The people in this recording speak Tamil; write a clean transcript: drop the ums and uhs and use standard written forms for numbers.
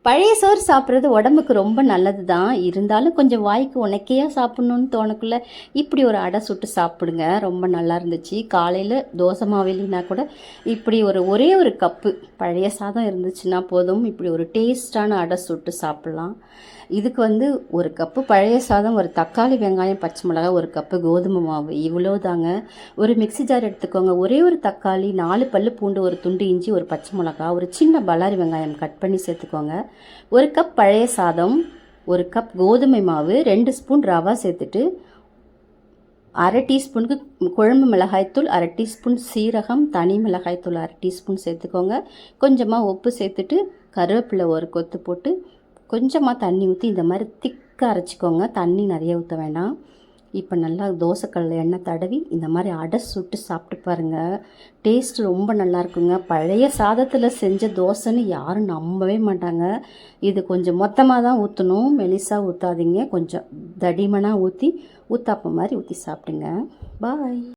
பழைய சோறு சாப்பிட்றது உடம்புக்கு ரொம்ப நல்லது தான். இருந்தாலும் கொஞ்சம் வாய்க்கு உனக்கையா சாப்பிட்ணுன்னு தோணக்குள்ள இப்படி ஒரு அடை சுட்டு சாப்பிடுங்க. ரொம்ப நல்லா இருந்துச்சு. காலையில் தோசை மாவு இல்லைன்னா கூட இப்படி ஒரே ஒரு கப்பு பழைய சாதம் இருந்துச்சுன்னா போதும், இப்படி ஒரு டேஸ்டான அடை சுட்டு சாப்பிட்லாம். இதுக்கு ஒரு கப்பு பழைய சாதம், ஒரு தக்காளி, வெங்காயம், பச்சை மிளகாய், ஒரு கப்பு கோதுமை மாவு, இவ்வளோ தாங்க. ஒரு மிக்ஸி ஜார் எடுத்துக்கோங்க. ஒரே ஒரு தக்காளி, 4 பல்லு பூண்டு, ஒரு துண்டு இஞ்சி, ஒரு பச்சை மிளகாய், ஒரு சின்ன பல்லாரி வெங்காயம் கட் பண்ணி சேர்த்துக்கோங்க. ஒரு கப் பழைய சாதம், ஒரு கப் கோதுமை மாவு, 2 ஸ்பூன் ரவா சேர்த்துட்டு, அரை டீஸ்பூனுக்கு குழம்பு மிளகாய்த்தூள், அரை டீஸ்பூன் சீரகம், தனி மிளகாய்த்தூள் அரை டீஸ்பூன் சேர்த்துக்கோங்க. கொஞ்சமாக உப்பு சேர்த்துட்டு கருவேப்பிலை ஒரு கொத்து போட்டு கொஞ்சமாக தண்ணி ஊற்றி இந்த மாதிரி திக்காக அரைச்சிக்கோங்க. தண்ணி நிறைய ஊற்ற வேண்டாம். இப்போ நல்லா தோசைக்கல்லில் எண்ணெய் தடவி இந்த மாதிரி அடை சுட்டு சாப்பிட்டு பாருங்கள். டேஸ்ட் ரொம்ப நல்லா இருக்குங்க. பழைய சாதத்தில் செஞ்ச தோசைன்னு யாரும் நம்பவே மாட்டாங்க. இது கொஞ்சம் மொத்தமாக தான் ஊற்றணும், மெலிசாக ஊற்றாதீங்க. கொஞ்சம் தடிமனாக ஊற்றி ஊத்தாப்பம் மாதிரி ஊற்றி சாப்பிடுங்க. பாய்.